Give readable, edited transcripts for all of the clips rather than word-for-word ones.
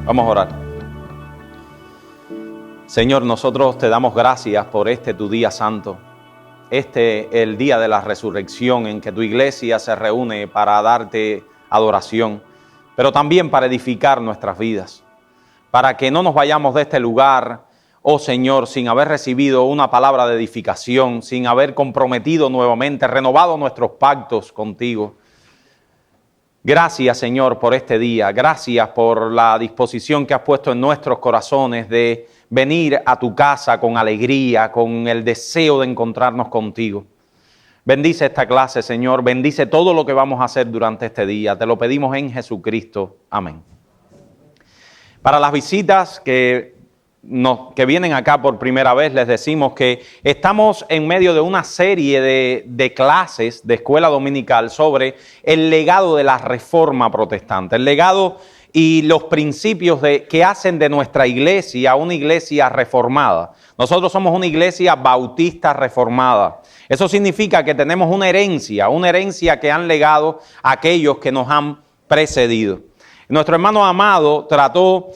Vamos a orar. Señor, nosotros te damos gracias por tu día santo. El día de la resurrección en que tu iglesia se reúne para darte adoración, pero también para edificar nuestras vidas. Para que no nos vayamos de este lugar, oh Señor, sin haber recibido una palabra de edificación, sin haber comprometido nuevamente, renovado nuestros pactos contigo. Gracias, Señor, por este día. Gracias por la disposición que has puesto en nuestros corazones de venir a tu casa con alegría, con el deseo de encontrarnos contigo. Bendice esta clase, Señor. Bendice todo lo que vamos a hacer durante este día. Te lo pedimos en Jesucristo. Amén. Para las visitas que vienen acá por primera vez, les decimos que estamos en medio de una serie de clases de escuela dominical sobre el legado de la Reforma Protestante, el legado y los principios que hacen de nuestra iglesia una iglesia reformada. Nosotros somos una iglesia bautista reformada. Eso significa que tenemos una herencia que han legado aquellos que nos han precedido. Nuestro hermano Amado trató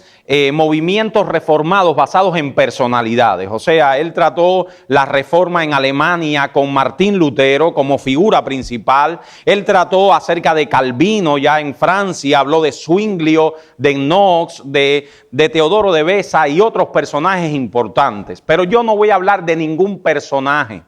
movimientos reformados basados en personalidades. O sea, él trató la reforma en Alemania con Martín Lutero como figura principal. Él trató acerca de Calvino ya en Francia, habló de Zwinglio, de Knox, de Teodoro de Beza y otros personajes importantes. Pero yo no voy a hablar de ningún personaje.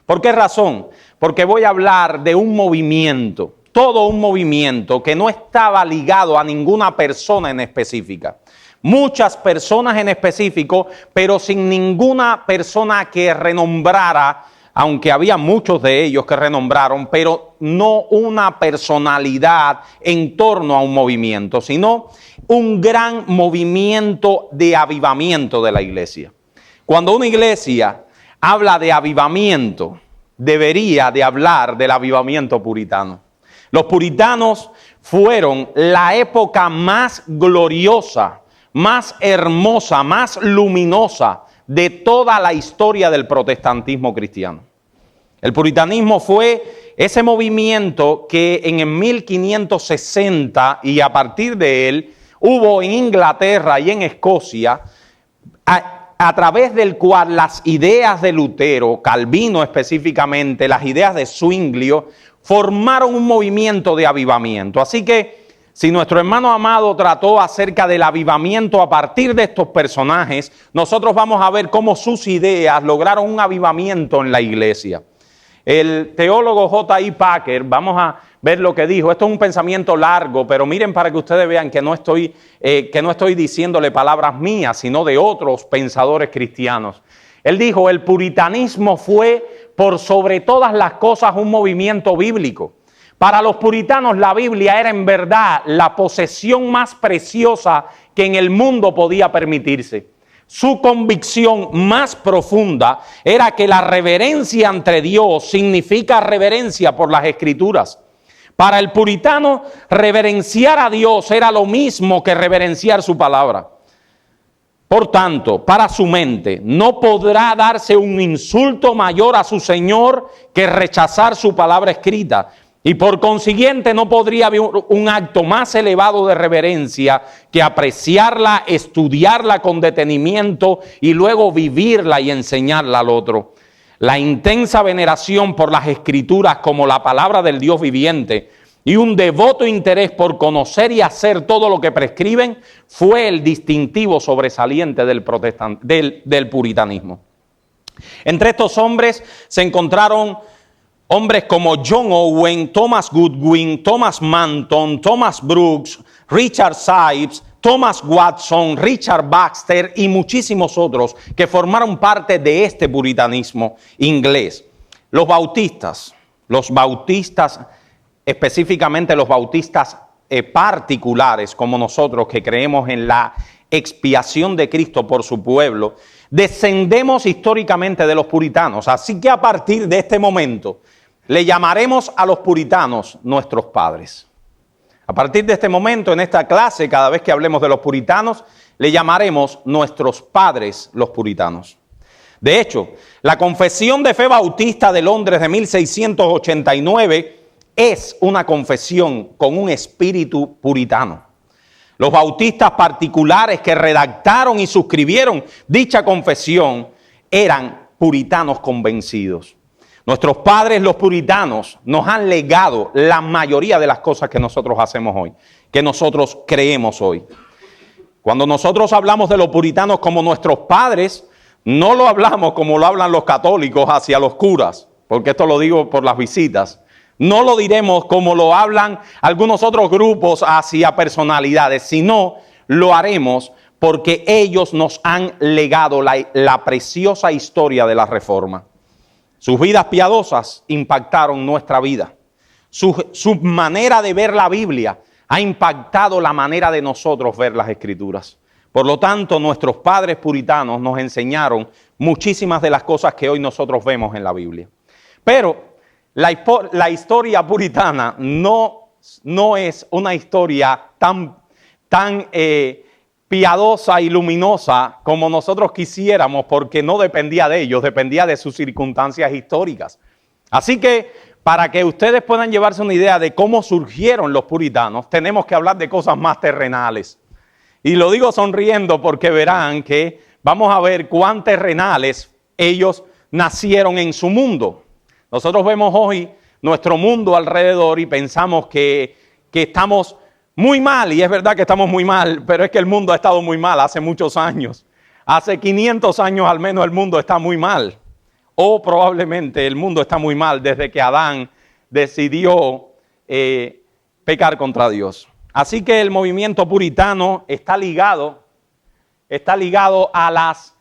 ¿Por qué razón? Porque voy a hablar de un movimiento, todo un movimiento que no estaba ligado a ninguna persona en específica. Muchas personas en específico, pero sin ninguna persona que renombrara, aunque había muchos de ellos que renombraron, pero no una personalidad en torno a un movimiento, sino un gran movimiento de avivamiento de la iglesia. Cuando una iglesia habla de avivamiento, debería de hablar del avivamiento puritano. Los puritanos fueron la época más gloriosa, más hermosa, más luminosa de toda la historia del protestantismo cristiano. El puritanismo fue ese movimiento que en 1560 y a partir de él hubo en Inglaterra y en Escocia, a través del cual las ideas de Lutero, Calvino específicamente, las ideas de Zwinglio, formaron un movimiento de avivamiento. Así que si nuestro hermano Amado trató acerca del avivamiento a partir de estos personajes, nosotros vamos a ver cómo sus ideas lograron un avivamiento en la iglesia. El teólogo J.I. Packer, vamos a ver lo que dijo. Esto es un pensamiento largo, pero miren para que ustedes vean que no estoy diciéndole palabras mías, sino de otros pensadores cristianos. Él dijo, el puritanismo fue por sobre todas las cosas un movimiento bíblico. Para los puritanos la Biblia era en verdad la posesión más preciosa que en el mundo podía permitirse. Su convicción más profunda era que la reverencia ante Dios significa reverencia por las Escrituras. Para el puritano, reverenciar a Dios era lo mismo que reverenciar su palabra. Por tanto, para su mente, no podrá darse un insulto mayor a su Señor que rechazar su palabra escrita. Y por consiguiente no podría haber un acto más elevado de reverencia que apreciarla, estudiarla con detenimiento y luego vivirla y enseñarla al otro. La intensa veneración por las Escrituras como la palabra del Dios viviente y un devoto interés por conocer y hacer todo lo que prescriben fue el distintivo sobresaliente del puritanismo. Entre estos hombres se encontraron hombres como John Owen, Thomas Goodwin, Thomas Manton, Thomas Brooks, Richard Sibbes, Thomas Watson, Richard Baxter y muchísimos otros que formaron parte de este puritanismo inglés. Los bautistas, específicamente los bautistas particulares como nosotros que creemos en la expiación de Cristo por su pueblo, descendemos históricamente de los puritanos. Así que a partir de este momento le llamaremos a los puritanos nuestros padres. A partir de este momento, en esta clase, cada vez que hablemos de los puritanos, le llamaremos nuestros padres los puritanos. De hecho, la Confesión de Fe Bautista de Londres de 1689 es una confesión con un espíritu puritano. Los bautistas particulares que redactaron y suscribieron dicha confesión eran puritanos convencidos. Nuestros padres, los puritanos, nos han legado la mayoría de las cosas que nosotros hacemos hoy, que nosotros creemos hoy. Cuando nosotros hablamos de los puritanos como nuestros padres, no lo hablamos como lo hablan los católicos hacia los curas, porque esto lo digo por las visitas. No lo diremos como lo hablan algunos otros grupos hacia personalidades, sino lo haremos porque ellos nos han legado la preciosa historia de la Reforma. Sus vidas piadosas impactaron nuestra vida. Su manera de ver la Biblia ha impactado la manera de nosotros ver las Escrituras. Por lo tanto, nuestros padres puritanos nos enseñaron muchísimas de las cosas que hoy nosotros vemos en la Biblia. Pero la historia puritana no es una historia tan piadosa y luminosa como nosotros quisiéramos, porque no dependía de ellos, dependía de sus circunstancias históricas. Así que para que ustedes puedan llevarse una idea de cómo surgieron los puritanos, tenemos que hablar de cosas más terrenales. Y lo digo sonriendo porque verán que vamos a ver cuán terrenales ellos nacieron en su mundo. Nosotros vemos hoy nuestro mundo alrededor y pensamos que estamos muy mal, y es verdad que estamos muy mal, pero es que el mundo ha estado muy mal hace muchos años. Hace 500 años al menos el mundo está muy mal. O probablemente el mundo está muy mal desde que Adán decidió pecar contra Dios. Así que el movimiento puritano está ligado a las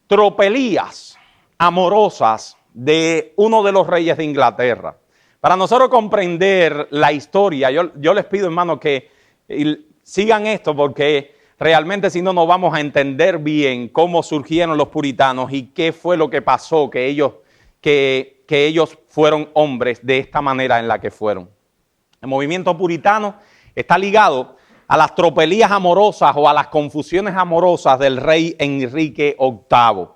tropelías amorosas de uno de los reyes de Inglaterra. Para nosotros comprender la historia, yo les pido, hermanos, que sigan esto, porque realmente si no, no vamos a entender bien cómo surgieron los puritanos y qué fue lo que pasó, que ellos fueron hombres de esta manera en la que fueron. El movimiento puritano está ligado a las tropelías amorosas o a las confusiones amorosas del rey Enrique VIII.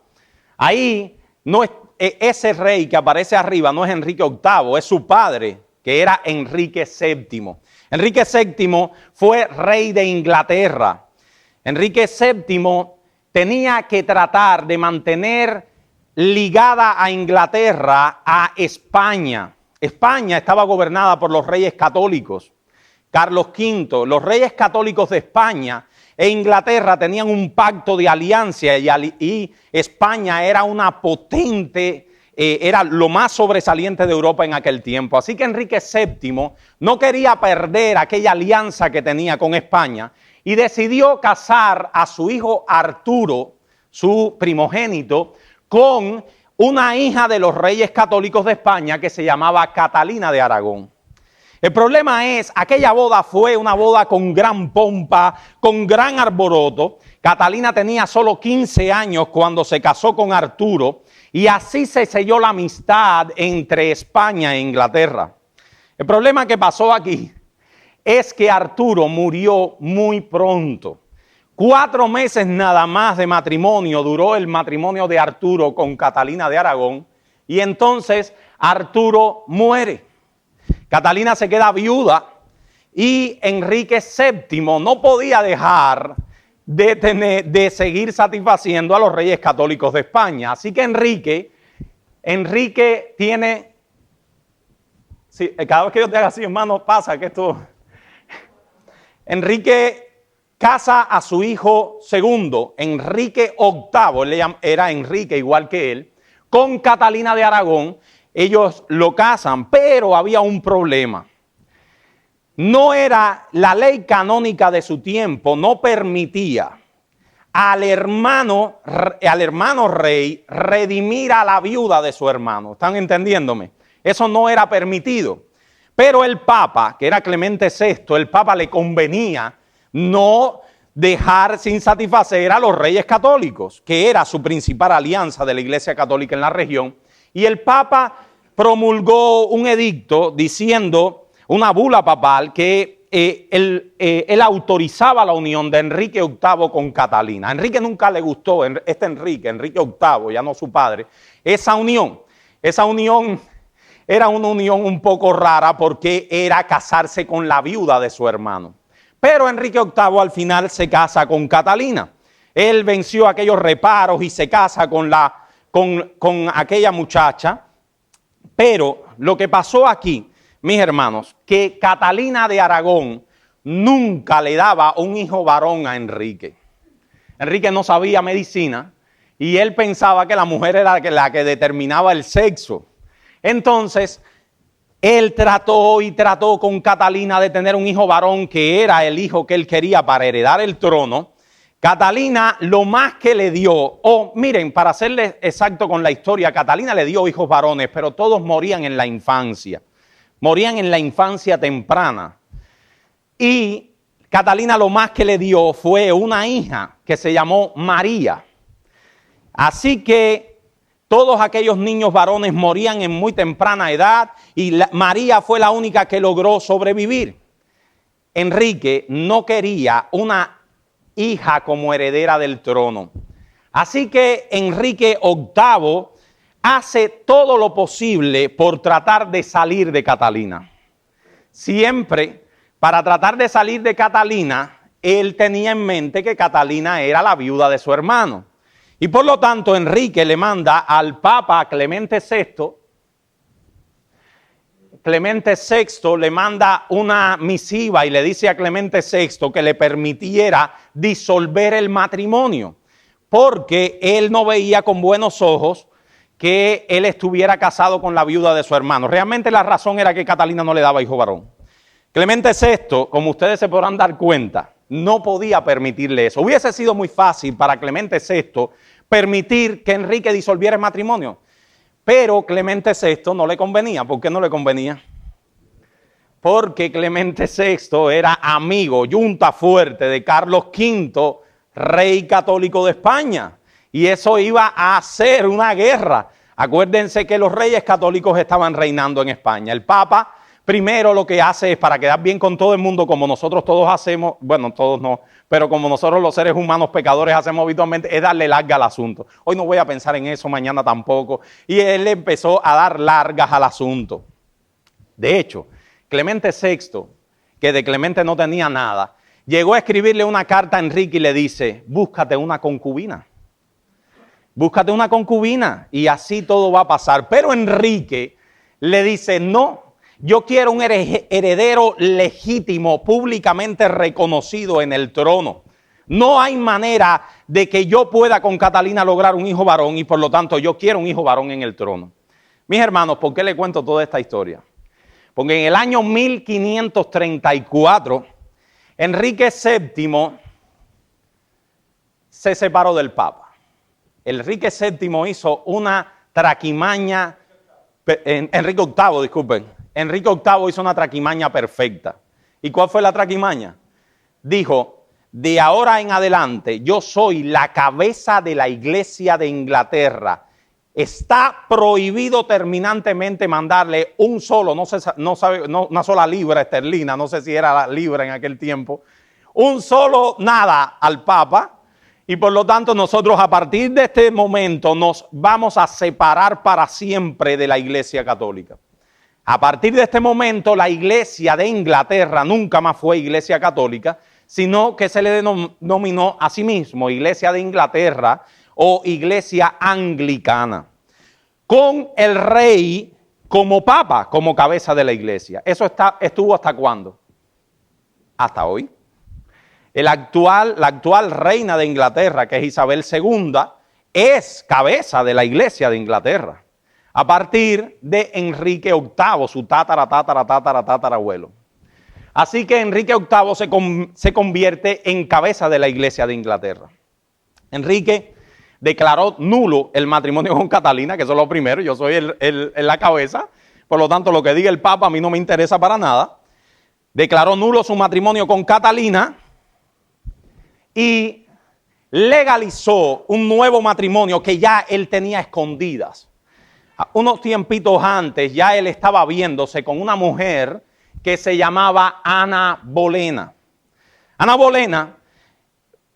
Ahí no es ese rey que aparece arriba, no es Enrique VIII, es su padre, que era Enrique VII. Enrique VII fue rey de Inglaterra. Enrique VII tenía que tratar de mantener ligada a Inglaterra a España. España estaba gobernada por los reyes católicos. Carlos V, los reyes católicos de España e Inglaterra tenían un pacto de alianza y España era una potente, era lo más sobresaliente de Europa en aquel tiempo. Así que Enrique VII no quería perder aquella alianza que tenía con España y decidió casar a su hijo Arturo, su primogénito, con una hija de los reyes católicos de España que se llamaba Catalina de Aragón. El problema es, aquella boda fue una boda con gran pompa, con gran alboroto. Catalina tenía solo 15 años cuando se casó con Arturo y así se selló la amistad entre España e Inglaterra. El problema que pasó aquí es que Arturo murió muy pronto. 4 meses nada más de matrimonio duró el matrimonio de Arturo con Catalina de Aragón y entonces Arturo muere. Catalina se queda viuda y Enrique VII no podía dejar de seguir satisfaciendo a los reyes católicos de España. Así que Enrique tiene... Sí, cada vez que yo te haga así, hermano, pasa que esto... Enrique casa a su hijo segundo, Enrique VIII, él era Enrique igual que él, con Catalina de Aragón. Ellos lo casan, pero había un problema. No era la ley canónica de su tiempo, no permitía al hermano rey redimir a la viuda de su hermano. ¿Están entendiéndome? Eso no era permitido. Pero el Papa, que era Clemente VI, el Papa le convenía no dejar sin satisfacer a los reyes católicos, que era su principal alianza de la Iglesia Católica en la región. Y el Papa promulgó un edicto diciendo, una bula papal, que él autorizaba la unión de Enrique VIII con Catalina. A Enrique nunca le gustó, Enrique VIII, ya no su padre, esa unión. Esa unión era una unión un poco rara porque era casarse con la viuda de su hermano. Pero Enrique VIII al final se casa con Catalina. Él venció aquellos reparos y se casa con aquella muchacha. Pero lo que pasó aquí, mis hermanos, que Catalina de Aragón nunca le daba un hijo varón a Enrique. Enrique no sabía medicina y él pensaba que la mujer era la que determinaba el sexo. Entonces, él trató y trató con Catalina de tener un hijo varón que era el hijo que él quería para heredar el trono. Catalina lo más que le dio, miren, para serles exacto con la historia, Catalina le dio hijos varones, pero todos morían en la infancia. Morían en la infancia temprana. Y Catalina lo más que le dio fue una hija que se llamó María. Así que todos aquellos niños varones morían en muy temprana edad y María fue la única que logró sobrevivir. Enrique no quería una hija como heredera del trono. Así que Enrique VIII hace todo lo posible por tratar de salir de Catalina. Siempre, para tratar de salir de Catalina, él tenía en mente que Catalina era la viuda de su hermano. Y por lo tanto, Enrique le manda al Papa Clemente VI. Clemente VI le manda una misiva y le dice a Clemente VI que le permitiera disolver el matrimonio, porque él no veía con buenos ojos que él estuviera casado con la viuda de su hermano. Realmente la razón era que Catalina no le daba hijo varón. Clemente VI, como ustedes se podrán dar cuenta, no podía permitirle eso. Hubiese sido muy fácil para Clemente VI permitir que Enrique disolviera el matrimonio. Pero Clemente VI no le convenía. ¿Por qué no le convenía? Porque Clemente VI era amigo, yunta fuerte de Carlos V, rey católico de España. Y eso iba a ser una guerra. Acuérdense que los reyes católicos estaban reinando en España. El Papa primero lo que hace es, para quedar bien con todo el mundo, como nosotros todos hacemos, bueno, todos no, pero como nosotros los seres humanos pecadores hacemos habitualmente, es darle larga al asunto. Hoy no voy a pensar en eso, mañana tampoco. Y él empezó a dar largas al asunto. De hecho, Clemente VI, que de Clemente no tenía nada, llegó a escribirle una carta a Enrique y le dice: búscate una concubina. Búscate una concubina y así todo va a pasar. Pero Enrique le dice: no. Yo quiero un heredero legítimo, públicamente reconocido en el trono. No hay manera de que yo pueda con Catalina lograr un hijo varón y por lo tanto yo quiero un hijo varón en el trono. Mis hermanos, ¿por qué les cuento toda esta historia? Porque en el año 1534, Enrique VII se separó del Papa. Enrique VII hizo una traquimaña, Enrique VIII, disculpen. Enrique VIII hizo una traquimaña perfecta. ¿Y cuál fue la traquimaña? Dijo: de ahora en adelante yo soy la cabeza de la Iglesia de Inglaterra. Está prohibido terminantemente mandarle una sola libra esterlina, no sé si era la libra en aquel tiempo, un solo nada al Papa. Y por lo tanto nosotros a partir de este momento nos vamos a separar para siempre de la Iglesia Católica. A partir de este momento, la Iglesia de Inglaterra nunca más fue Iglesia Católica, sino que se le denominó a sí mismo Iglesia de Inglaterra o Iglesia Anglicana, con el rey como papa, como cabeza de la Iglesia. Eso estuvo ¿hasta cuándo? Hasta hoy. La actual reina de Inglaterra, que es Isabel II, es cabeza de la Iglesia de Inglaterra. A partir de Enrique VIII, su tatarabuelo. Así que Enrique VIII se convierte en cabeza de la Iglesia de Inglaterra. Enrique declaró nulo el matrimonio con Catalina, que eso es lo primero, yo soy la cabeza, por lo tanto lo que diga el Papa a mí no me interesa para nada. Declaró nulo su matrimonio con Catalina y legalizó un nuevo matrimonio que ya él tenía escondidas. Unos tiempitos antes ya él estaba viéndose con una mujer que se llamaba Ana Bolena. Ana Bolena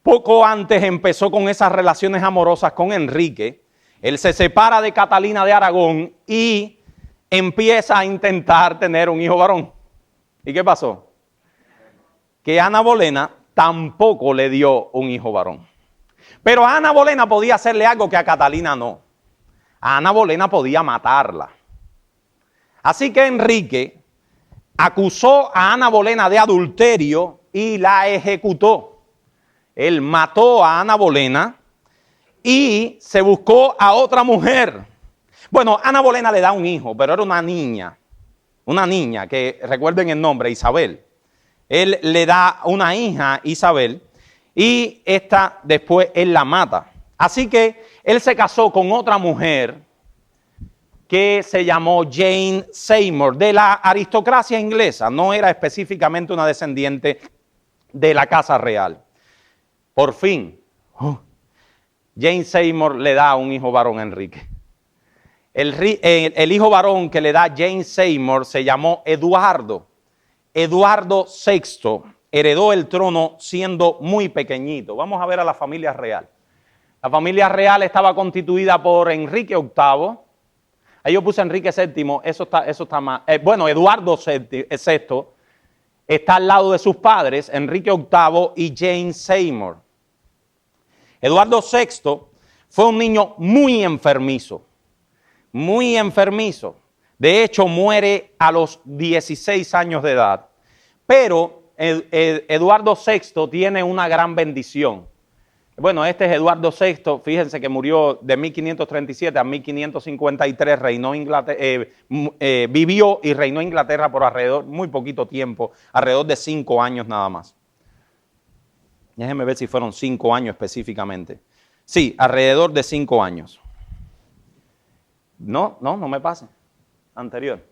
poco antes empezó con esas relaciones amorosas con Enrique. Él se separa de Catalina de Aragón y empieza a intentar tener un hijo varón. ¿Y qué pasó? que Ana Bolena tampoco le dio un hijo varón. Pero a Ana Bolena podía hacerle algo que a Catalina no. A Ana Bolena podía matarla. Así que Enrique acusó a Ana Bolena de adulterio y la ejecutó. Él mató a Ana Bolena y se buscó a otra mujer. Bueno, Ana Bolena le da un hijo, pero era una niña que recuerden el nombre, Isabel. Él le da una hija, Isabel, y esta después él la mata. Así que él se casó con otra mujer que se llamó Jane Seymour, de la aristocracia inglesa. No era específicamente una descendiente de la casa real. Por fin, Jane Seymour le da un hijo varón a Enrique. El hijo varón que le da Jane Seymour se llamó Eduardo. Eduardo VI heredó el trono siendo muy pequeñito. Vamos a ver a la familia real. La familia real estaba constituida por Enrique VIII. Ahí yo puse Enrique VII, eso está mal. Bueno, Eduardo VI está al lado de sus padres, Enrique VIII y Jane Seymour. Eduardo VI fue un niño muy enfermizo. De hecho, muere a los 16 años de edad. Pero Eduardo VI tiene una gran bendición. Bueno, este es Eduardo VI, fíjense que murió de 1537 a 1553, vivió y reinó Inglaterra por muy poquito tiempo, alrededor de 5 años nada más. Déjenme ver si fueron 5 años específicamente. Sí, alrededor de 5 años. No me pase. Anterior.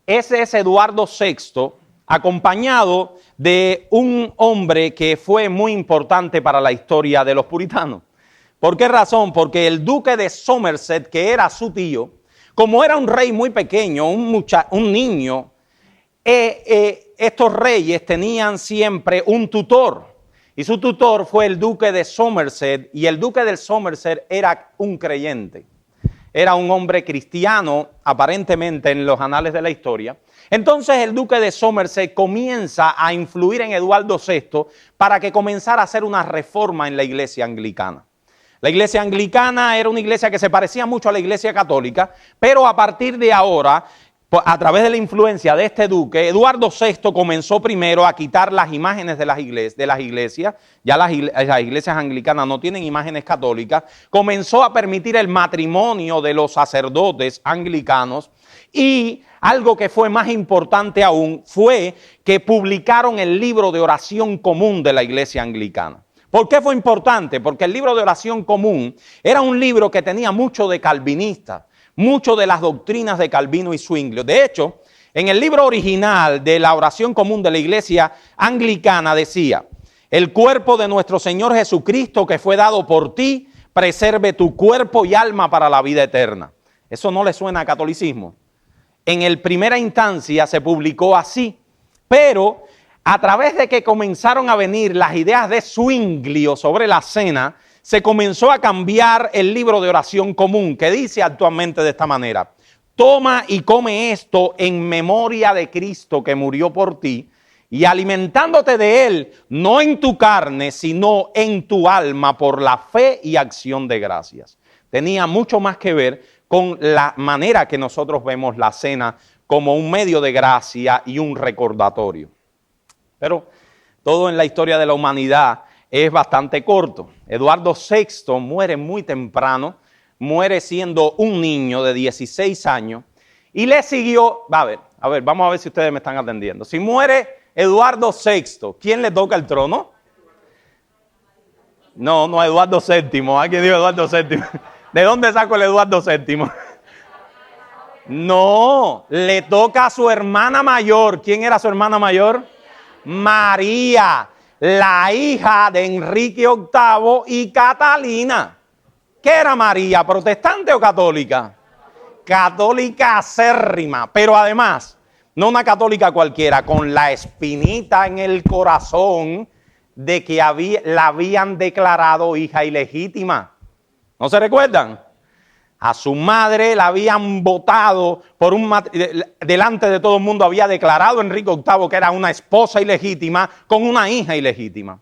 Ese es Eduardo VI, acompañado de un hombre que fue muy importante para la historia de los puritanos. ¿Por qué razón? Porque el duque de Somerset, que era su tío, como era un rey muy pequeño, un niño, estos reyes tenían siempre un tutor. Y su tutor fue el duque de Somerset, y el duque de Somerset era un creyente. Era un hombre cristiano, aparentemente en los anales de la historia. Entonces el duque de Somerset comienza a influir en Eduardo VI para que comenzara a hacer una reforma en la iglesia anglicana. La iglesia anglicana era una iglesia que se parecía mucho a la iglesia católica, pero a partir de ahora, a través de la influencia de este duque, Eduardo VI comenzó primero a quitar las imágenes de las iglesias. Ya las iglesias anglicanas no tienen imágenes católicas. Comenzó a permitir el matrimonio de los sacerdotes anglicanos y algo que fue más importante aún fue que publicaron el libro de oración común de la iglesia anglicana. ¿Por qué fue importante? Porque el libro de oración común era un libro que tenía mucho de calvinista, mucho de las doctrinas de Calvino y Zwinglio. De hecho, en el libro original de la oración común de la iglesia anglicana decía: el cuerpo de nuestro Señor Jesucristo que fue dado por ti, preserve tu cuerpo y alma para la vida eterna. ¿Eso no le suena a catolicismo? En primera instancia se publicó así, pero a través de que comenzaron a venir las ideas de Zwinglio sobre la cena, se comenzó a cambiar el libro de oración común, que dice actualmente de esta manera: toma y come esto en memoria de Cristo que murió por ti, y alimentándote de él, no en tu carne, sino en tu alma, por la fe y acción de gracias. Tenía mucho más que ver con la manera que nosotros vemos la cena como un medio de gracia y un recordatorio. Pero todo en la historia de la humanidad es bastante corto. Eduardo VI muere muy temprano, muere siendo un niño de 16 años y le siguió, a ver, vamos a ver si ustedes me están atendiendo. Si muere Eduardo VI, ¿quién le toca el trono? No, Eduardo VII, ¿alguien dijo Eduardo VII? ¿De dónde sacó el Eduardo VII? No, le toca a su hermana mayor. ¿Quién era su hermana mayor? María, la hija de Enrique VIII y Catalina. ¿Qué era María? ¿Protestante o católica? Católica acérrima, pero además, no una católica cualquiera, con la espinita en el corazón de que la habían declarado hija ilegítima. ¿No se recuerdan? A su madre la habían votado por delante de todo el mundo, había declarado Enrique VIII que era una esposa ilegítima con una hija ilegítima.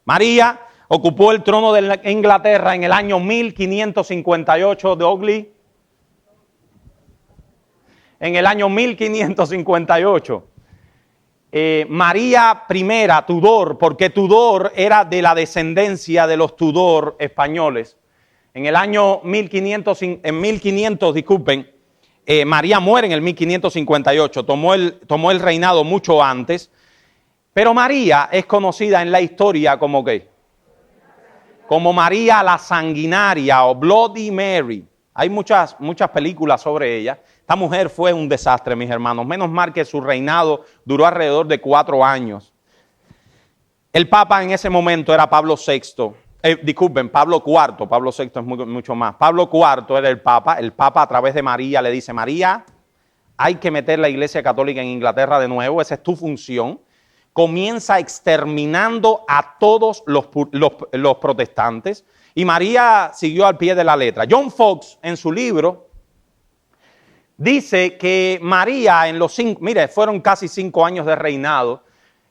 María ocupó el trono de Inglaterra en el año 1558, Douglas. En el año 1558. María I Tudor, porque Tudor era de la descendencia de los Tudor españoles. En el año 1500, disculpen, María muere en el 1558, tomó el reinado mucho antes, pero María es conocida en la historia como ¿qué? Como María la Sanguinaria o Bloody Mary. Hay muchas películas sobre ella. Esta mujer fue un desastre, mis hermanos. Menos mal que su reinado duró alrededor de 4 años. El Papa en ese momento era Pablo VI. Pablo IV. Pablo VI es mucho más. Pablo IV era el Papa. El Papa a través de María le dice, María, hay que meter la Iglesia Católica en Inglaterra de nuevo. Esa es tu función. Comienza exterminando a todos los protestantes. Y María siguió al pie de la letra. John Fox, en su libro, dice que María fueron casi 5 años de reinado.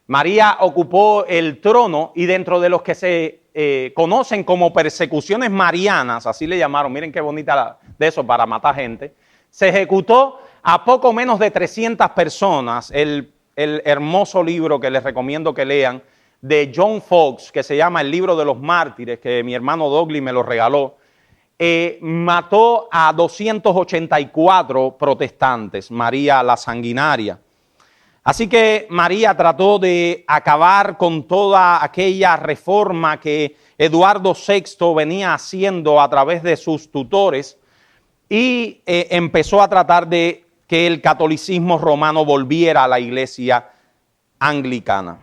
María ocupó el trono y dentro de los que se conocen como persecuciones marianas, así le llamaron, miren qué bonita de eso para matar gente, se ejecutó a poco menos de 300 personas. El hermoso libro que les recomiendo que lean de John Fox, que se llama El Libro de los Mártires, que mi hermano Douglas me lo regaló, mató a 284 protestantes, María la Sanguinaria. Así que María trató de acabar con toda aquella reforma que Eduardo VI venía haciendo a través de sus tutores y empezó a tratar de que el catolicismo romano volviera a la iglesia anglicana.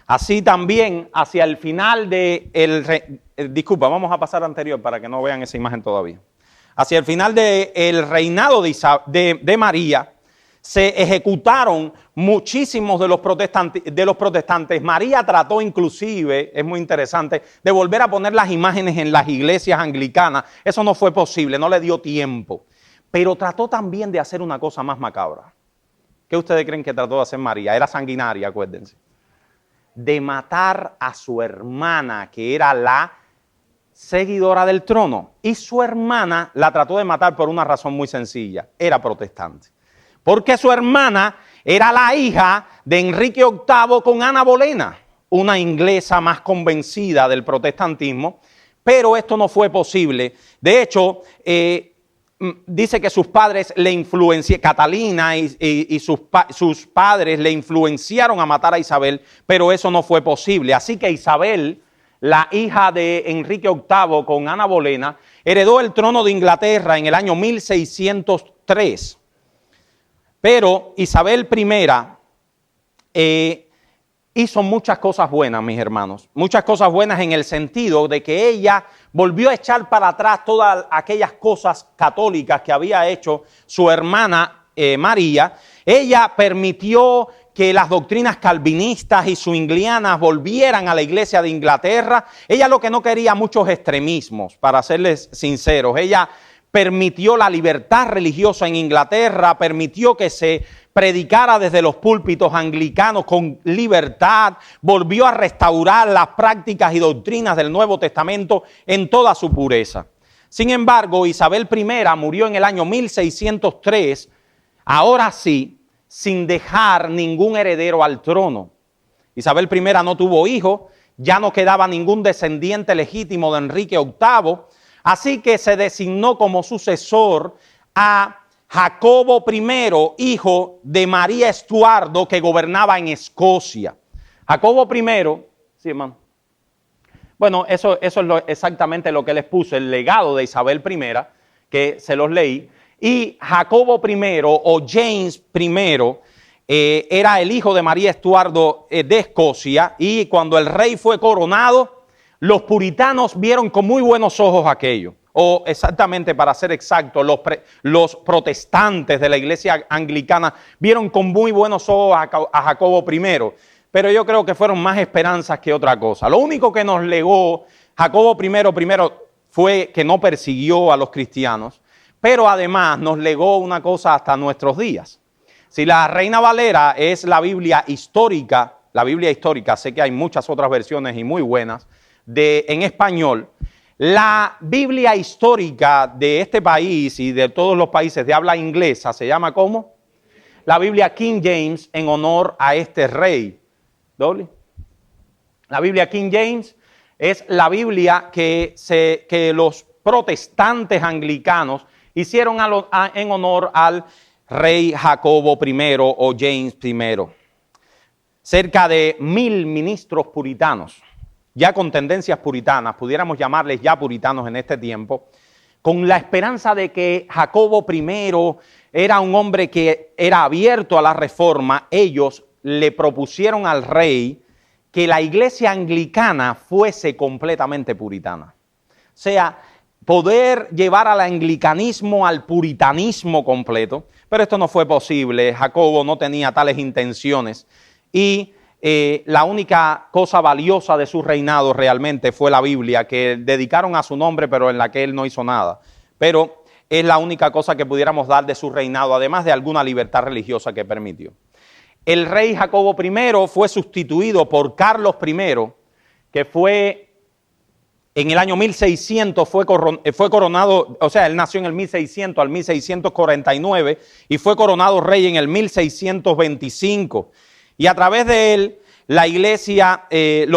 Así también, hacia el final disculpa, vamos a pasar anterior para que no vean esa imagen todavía. Hacia el final del reinado de María, se ejecutaron muchísimos de los protestantes. María trató inclusive, es muy interesante, de volver a poner las imágenes en las iglesias anglicanas. Eso no fue posible, no le dio tiempo. Pero trató también de hacer una cosa más macabra. ¿Qué ustedes creen que trató de hacer María? Era sanguinaria, acuérdense. De matar a su hermana, que era la seguidora del trono. Y su hermana la trató de matar por una razón muy sencilla. Era protestante. Porque su hermana era la hija de Enrique VIII con Ana Bolena, una inglesa más convencida del protestantismo, pero esto no fue posible. De hecho, dice que sus padres le influenciaron, Catalina y sus padres le influenciaron a matar a Isabel, pero eso no fue posible. Así que Isabel, la hija de Enrique VIII con Ana Bolena, heredó el trono de Inglaterra en el año 1603. Pero Isabel I hizo muchas cosas buenas, mis hermanos. Muchas cosas buenas en el sentido de que ella volvió a echar para atrás todas aquellas cosas católicas que había hecho su hermana María. Ella permitió que las doctrinas calvinistas y zwinglianas volvieran a la iglesia de Inglaterra. Ella lo que no quería muchos extremismos, para serles sinceros. Ella permitió la libertad religiosa en Inglaterra, permitió que se predicara desde los púlpitos anglicanos con libertad, volvió a restaurar las prácticas y doctrinas del Nuevo Testamento en toda su pureza. Sin embargo, Isabel I murió en el año 1603, ahora sí, sin dejar ningún heredero al trono. Isabel I no tuvo hijos, ya no quedaba ningún descendiente legítimo de Enrique VIII, así que se designó como sucesor a Jacobo I, hijo de María Estuardo, que gobernaba en Escocia. Jacobo I, sí, hermano. Bueno, eso es exactamente lo que les puse, el legado de Isabel I, que se los leí. Y Jacobo I, o James I, era el hijo de María Estuardo de Escocia, y cuando el rey fue coronado, los puritanos vieron con muy buenos ojos aquello, o exactamente para ser exacto, los protestantes de la iglesia anglicana vieron con muy buenos ojos a Jacobo I, pero yo creo que fueron más esperanzas que otra cosa. Lo único que nos legó Jacobo I primero fue que no persiguió a los cristianos, pero además nos legó una cosa hasta nuestros días. Si la Reina Valera es la Biblia histórica, sé que hay muchas otras versiones y muy buenas, en español, la Biblia histórica de este país y de todos los países de habla inglesa se llama ¿cómo? La Biblia King James, en honor a este rey. ¿Doble? La Biblia King James es la Biblia que los protestantes anglicanos hicieron en honor al rey Jacobo I o James I. Cerca de 1000 ministros puritanos, ya con tendencias puritanas, pudiéramos llamarles ya puritanos en este tiempo, con la esperanza de que Jacobo I era un hombre que era abierto a la reforma. Ellos le propusieron al rey que la iglesia anglicana fuese completamente puritana. O sea, poder llevar al anglicanismo, al puritanismo completo, pero esto no fue posible. Jacobo no tenía tales intenciones y la única cosa valiosa de su reinado realmente fue la Biblia, que dedicaron a su nombre, pero en la que él no hizo nada. Pero es la única cosa que pudiéramos dar de su reinado, además de alguna libertad religiosa que permitió. El rey Jacobo I fue sustituido por Carlos I, que fue en el año 1600, fue coronado, o sea, él nació en el 1600 al 1649 y fue coronado rey en el 1625. Y a través de él, la iglesia de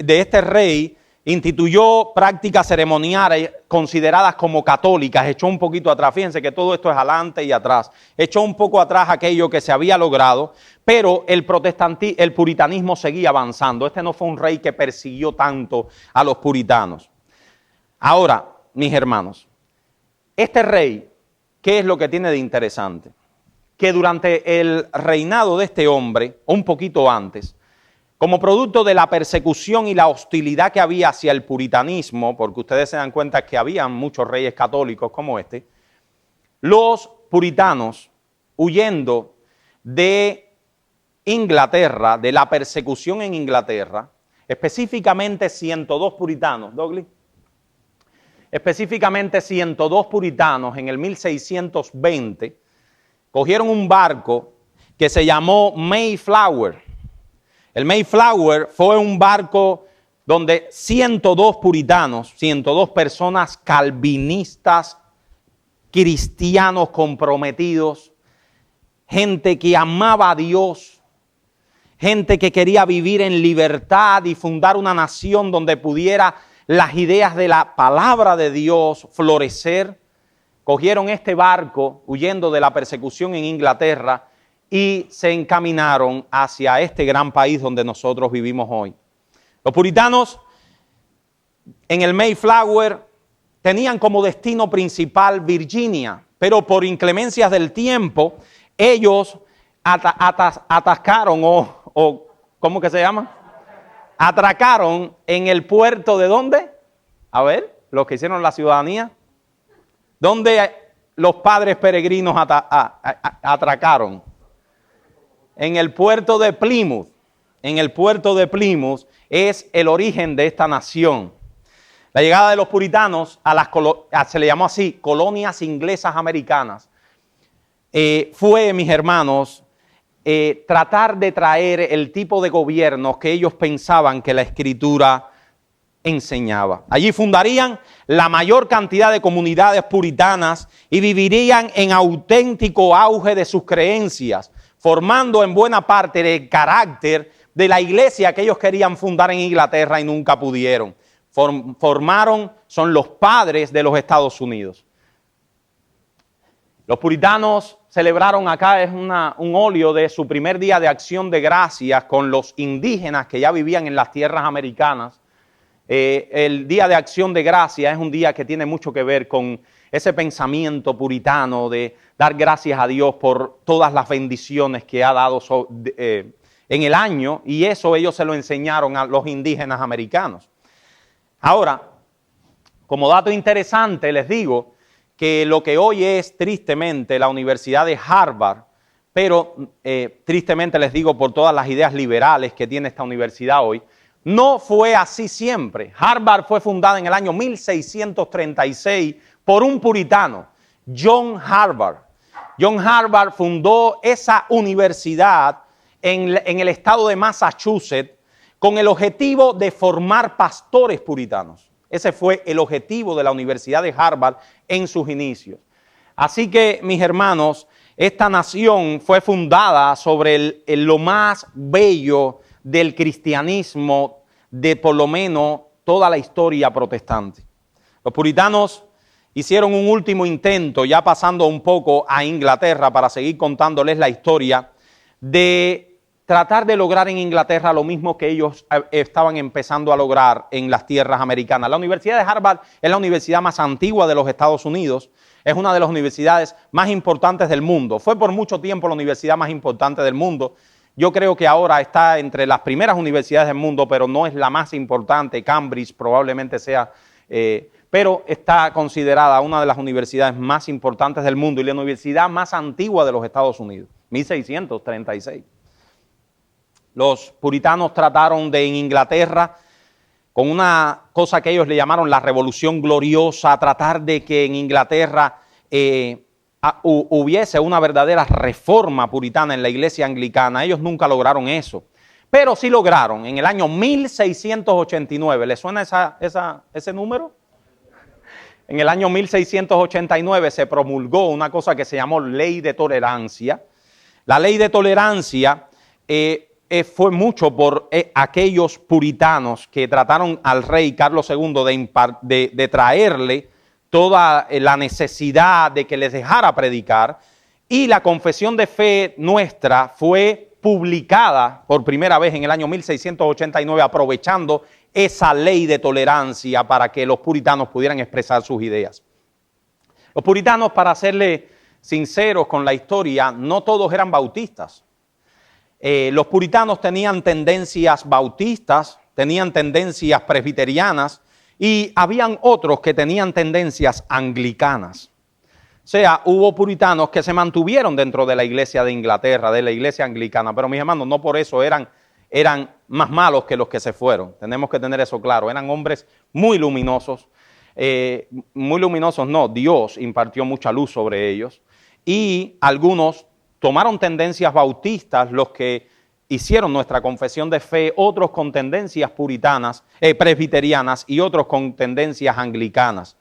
este rey instituyó prácticas ceremoniales consideradas como católicas, echó un poquito atrás. Fíjense que todo esto es adelante y atrás. Echó un poco atrás aquello que se había logrado, pero el puritanismo seguía avanzando. Este no fue un rey que persiguió tanto a los puritanos. Ahora, mis hermanos, este rey, ¿qué es lo que tiene de interesante? Que durante el reinado de este hombre, un poquito antes, como producto de la persecución y la hostilidad que había hacia el puritanismo, porque ustedes se dan cuenta que había muchos reyes católicos como este, los puritanos, huyendo de Inglaterra, de la persecución en Inglaterra, específicamente 102 puritanos, Douglas, específicamente 102 puritanos en el 1620, cogieron un barco que se llamó Mayflower. El Mayflower fue un barco donde 102 puritanos, 102 personas calvinistas, cristianos comprometidos, gente que amaba a Dios, gente que quería vivir en libertad y fundar una nación donde pudiera las ideas de la palabra de Dios florecer. Cogieron este barco huyendo de la persecución en Inglaterra y se encaminaron hacia este gran país donde nosotros vivimos hoy. Los puritanos en el Mayflower tenían como destino principal Virginia, pero por inclemencias del tiempo ellos atascaron o ¿cómo que se llama? Atracaron en el puerto de ¿dónde? A ver, los que hicieron la ciudadanía. ¿Dónde los padres peregrinos atracaron? En el puerto de Plymouth. En el puerto de Plymouth es el origen de esta nación. La llegada de los puritanos se le llamó así, colonias inglesas americanas, fue, mis hermanos, tratar de traer el tipo de gobierno que ellos pensaban que la Escritura enseñaba. Allí fundarían la mayor cantidad de comunidades puritanas y vivirían en auténtico auge de sus creencias, formando en buena parte el carácter de la iglesia que ellos querían fundar en Inglaterra y nunca pudieron. Son los padres de los Estados Unidos. Los puritanos celebraron acá, es un óleo de su primer día de acción de gracias con los indígenas que ya vivían en las tierras americanas. El día de acción de gracias es un día que tiene mucho que ver con ese pensamiento puritano de dar gracias a Dios por todas las bendiciones que ha dado en el año, y eso ellos se lo enseñaron a los indígenas americanos. Ahora, como dato interesante les digo que lo que hoy es tristemente la Universidad de Harvard, pero tristemente les digo por todas las ideas liberales que tiene esta universidad hoy, no fue así siempre. Harvard fue fundada en el año 1636 por un puritano, John Harvard. John Harvard fundó esa universidad en el estado de Massachusetts con el objetivo de formar pastores puritanos. Ese fue el objetivo de la Universidad de Harvard en sus inicios. Así que, mis hermanos, esta nación fue fundada sobre lo más bello del cristianismo de por lo menos toda la historia protestante. Los puritanos hicieron un último intento, ya pasando un poco a Inglaterra para seguir contándoles la historia, de tratar de lograr en Inglaterra lo mismo que ellos estaban empezando a lograr en las tierras americanas. La Universidad de Harvard es la universidad más antigua de los Estados Unidos, es una de las universidades más importantes del mundo. Fue por mucho tiempo la universidad más importante del mundo. Yo creo que ahora está entre las primeras universidades del mundo, pero no es la más importante. Cambridge probablemente sea, pero está considerada una de las universidades más importantes del mundo y la universidad más antigua de los Estados Unidos, 1636. Los puritanos trataron de en Inglaterra, con una cosa que ellos le llamaron la Revolución Gloriosa, tratar de que en Inglaterra hubiese una verdadera reforma puritana en la iglesia anglicana. Ellos nunca lograron eso, pero sí lograron en el año 1689. ¿Le suena ese número? En el año 1689 se promulgó una cosa que se llamó Ley de Tolerancia. La Ley de Tolerancia fue mucho por aquellos puritanos que trataron al rey Carlos II de traerle toda la necesidad de que les dejara predicar, y la confesión de fe nuestra fue publicada por primera vez en el año 1689, aprovechando esa ley de tolerancia para que los puritanos pudieran expresar sus ideas. Los puritanos, para serle sinceros con la historia, no todos eran bautistas. Los puritanos tenían tendencias bautistas, tenían tendencias presbiterianas y habían otros que tenían tendencias anglicanas. O sea, hubo puritanos que se mantuvieron dentro de la iglesia de Inglaterra, de la iglesia anglicana, pero mis hermanos, no por eso eran más malos que los que se fueron. Tenemos que tener eso claro. Eran hombres muy luminosos no, Dios impartió mucha luz sobre ellos, y algunos tomaron tendencias bautistas, los que hicieron nuestra confesión de fe, otros con tendencias puritanas, presbiterianas, y otros con tendencias anglicanas.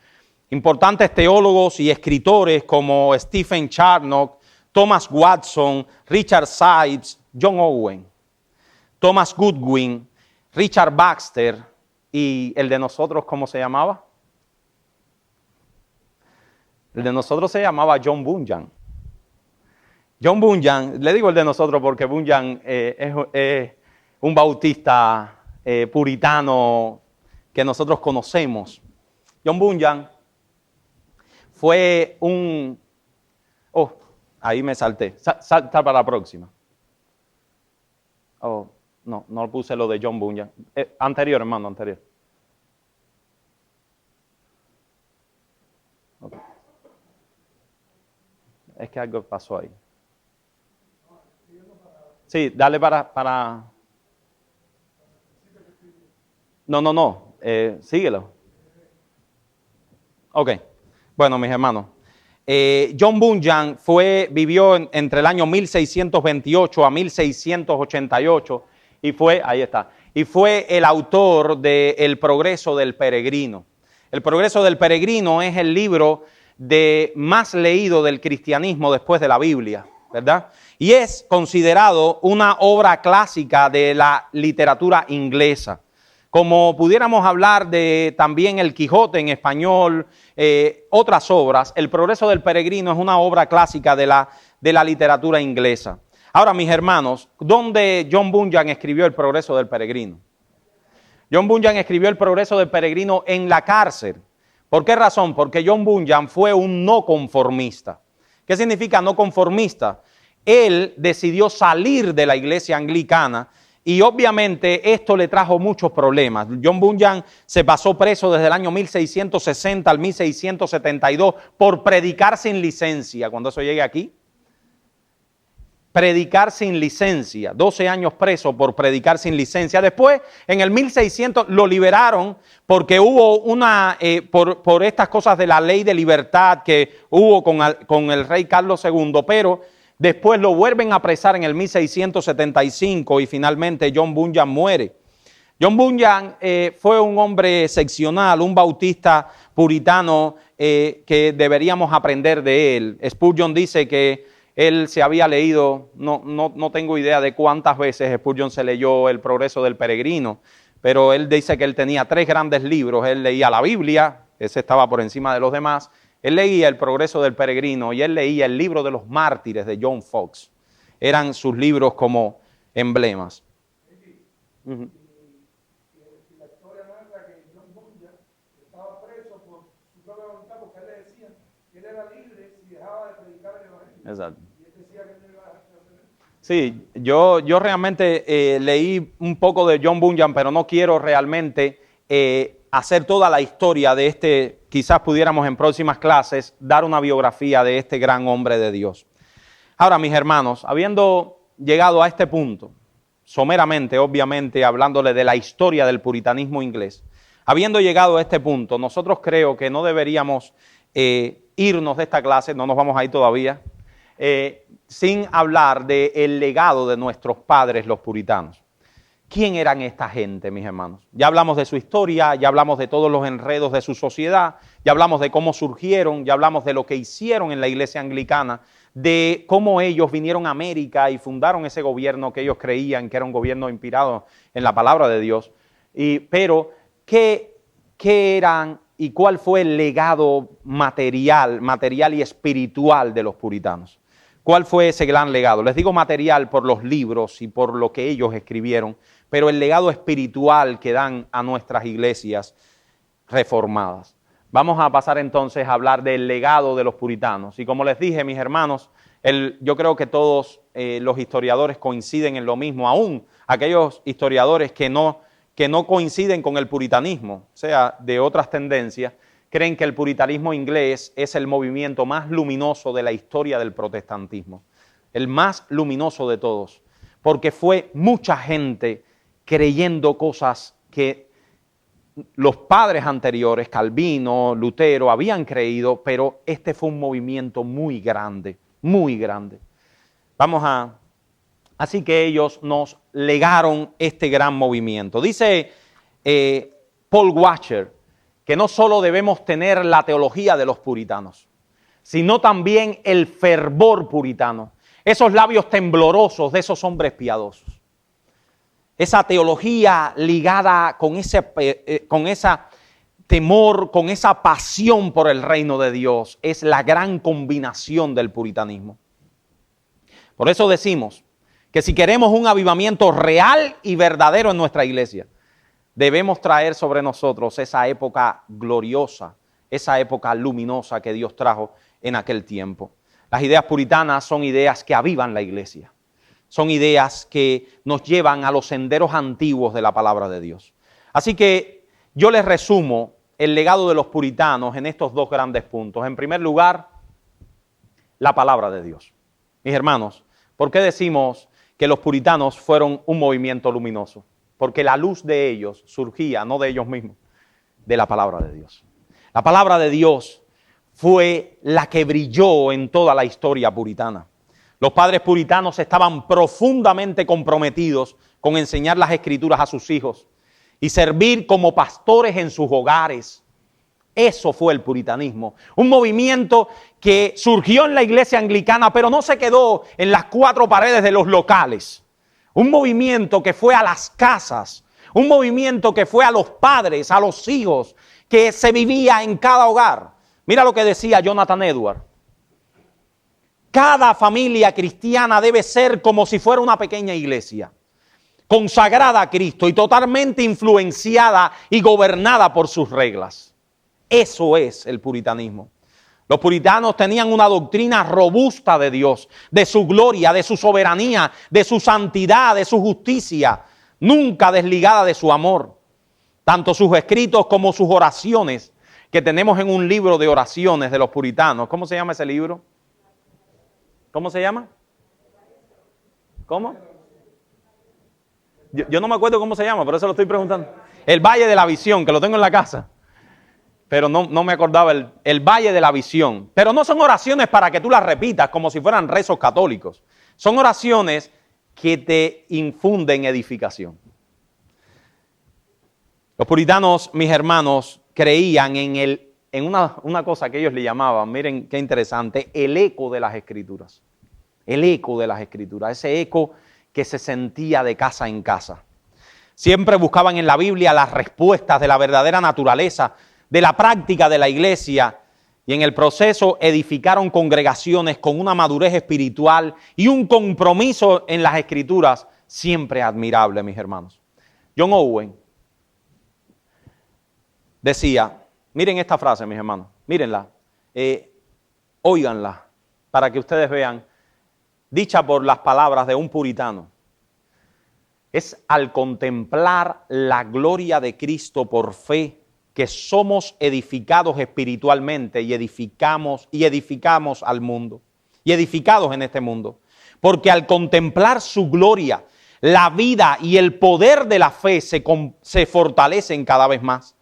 Importantes teólogos y escritores como Stephen Charnock, Thomas Watson, Richard Sibbes, John Owen, Thomas Goodwin, Richard Baxter, y el de nosotros, ¿cómo se llamaba? El de nosotros se llamaba John Bunyan. John Bunyan, le digo el de nosotros porque Bunyan es un bautista puritano que nosotros conocemos. John Bunyan fue ahí me salté. Salta para la próxima. No puse lo de John Bunyan. Anterior, hermano, anterior. Okay. Es que algo pasó ahí. Sí, dale para... No. Síguelo. Ok. Bueno, mis hermanos. John Bunyan vivió entre el año 1628 a 1688 y fue el autor de El Progreso del Peregrino. El Progreso del Peregrino es el libro más leído del cristianismo después de la Biblia, ¿verdad? Y es considerado una obra clásica de la literatura inglesa. Como pudiéramos hablar de también El Quijote en español, otras obras, El Progreso del Peregrino es una obra clásica de la literatura inglesa. Ahora, mis hermanos, ¿dónde John Bunyan escribió El Progreso del Peregrino? John Bunyan escribió El Progreso del Peregrino en la cárcel. ¿Por qué razón? Porque John Bunyan fue un no conformista. ¿Qué significa no conformista? Él decidió salir de la iglesia anglicana y obviamente esto le trajo muchos problemas. John Bunyan se pasó preso desde el año 1660 al 1672 por predicar sin licencia. Cuando eso llegue aquí, predicar sin licencia, 12 años preso por predicar sin licencia. Después, en el 1600, lo liberaron porque hubo por estas cosas de la ley de libertad que hubo con el rey Carlos II, pero después lo vuelven a apresar en el 1675 y finalmente John Bunyan muere. John Bunyan fue un hombre excepcional, un bautista puritano que deberíamos aprender de él. Spurgeon dice que él se había leído, no tengo idea de cuántas veces Spurgeon se leyó El Progreso del Peregrino, pero él dice que él tenía 3 grandes libros. Él leía la Biblia, ese estaba por encima de los demás. Él leía El Progreso del Peregrino y él leía el libro de los mártires de John Fox. Eran sus libros como emblemas. Uh-huh. Exacto. Sí, yo realmente leí un poco de John Bunyan, pero no quiero realmente hacer toda la historia de este. Quizás pudiéramos en próximas clases dar una biografía de este gran hombre de Dios. Ahora, mis hermanos, habiendo llegado a este punto, someramente, obviamente, hablándole de la historia del puritanismo inglés, habiendo llegado a este punto, nosotros creo que no deberíamos irnos de esta clase, no nos vamos a ir todavía, sin hablar del legado de nuestros padres, los puritanos. ¿Quién eran esta gente, mis hermanos? Ya hablamos de su historia, ya hablamos de todos los enredos de su sociedad, ya hablamos de cómo surgieron, ya hablamos de lo que hicieron en la iglesia anglicana, de cómo ellos vinieron a América y fundaron ese gobierno que ellos creían que era un gobierno inspirado en la palabra de Dios. Pero, ¿qué eran y cuál fue el legado material y espiritual de los puritanos? ¿Cuál fue ese gran legado? Les digo material por los libros y por lo que ellos escribieron, pero el legado espiritual que dan a nuestras iglesias reformadas. Vamos a pasar entonces a hablar del legado de los puritanos. Y como les dije, mis hermanos, yo creo que todos los historiadores coinciden en lo mismo, aún aquellos historiadores que no coinciden con el puritanismo, o sea, de otras tendencias, creen que el puritanismo inglés es el movimiento más luminoso de la historia del protestantismo, el más luminoso de todos, porque fue mucha gente creyendo cosas que los padres anteriores, Calvino, Lutero, habían creído, pero este fue un movimiento muy grande, muy grande. Así que ellos nos legaron este gran movimiento. Dice Paul Washer que no solo debemos tener la teología de los puritanos, sino también el fervor puritano, esos labios temblorosos de esos hombres piadosos. Esa teología ligada con ese temor, con esa pasión por el reino de Dios, es la gran combinación del puritanismo. Por eso decimos que si queremos un avivamiento real y verdadero en nuestra iglesia, debemos traer sobre nosotros esa época gloriosa, esa época luminosa que Dios trajo en aquel tiempo. Las ideas puritanas son ideas que avivan la iglesia. Son ideas que nos llevan a los senderos antiguos de la palabra de Dios. Así que yo les resumo el legado de los puritanos en estos 2 grandes puntos. En primer lugar, la palabra de Dios. Mis hermanos, ¿por qué decimos que los puritanos fueron un movimiento luminoso? Porque la luz de ellos surgía, no de ellos mismos, de la palabra de Dios. La palabra de Dios fue la que brilló en toda la historia puritana. Los padres puritanos estaban profundamente comprometidos con enseñar las Escrituras a sus hijos y servir como pastores en sus hogares. Eso fue el puritanismo, un movimiento que surgió en la iglesia anglicana, pero no se quedó en las 4 paredes de los locales. Un movimiento que fue a las casas, un movimiento que fue a los padres, a los hijos, que se vivía en cada hogar. Mira lo que decía Jonathan Edwards. Cada familia cristiana debe ser como si fuera una pequeña iglesia, consagrada a Cristo y totalmente influenciada y gobernada por sus reglas. Eso es el puritanismo. Los puritanos tenían una doctrina robusta de Dios, de su gloria, de su soberanía, de su santidad, de su justicia, nunca desligada de su amor. Tanto sus escritos como sus oraciones, que tenemos en un libro de oraciones de los puritanos. ¿Cómo se llama ese libro? ¿Cómo se llama? ¿Cómo? Yo no me acuerdo cómo se llama, por eso lo estoy preguntando. El Valle de la Visión, que lo tengo en la casa. Pero no me acordaba el Valle de la Visión. Pero no son oraciones para que tú las repitas como si fueran rezos católicos. Son oraciones que te infunden edificación. Los puritanos, mis hermanos, creían en una cosa que ellos le llamaban, miren qué interesante, el eco de las Escrituras. El eco de las Escrituras, ese eco que se sentía de casa en casa. Siempre buscaban en la Biblia las respuestas de la verdadera naturaleza, de la práctica de la iglesia, y en el proceso edificaron congregaciones con una madurez espiritual y un compromiso en las Escrituras siempre admirable, mis hermanos. John Owen decía, miren esta frase, mis hermanos, mírenla, óiganla, para que ustedes vean, dicha por las palabras de un puritano. Es al contemplar la gloria de Cristo por fe que somos edificados espiritualmente y edificamos al mundo, y edificados en este mundo. Porque al contemplar su gloria, la vida y el poder de la fe se fortalecen cada vez más.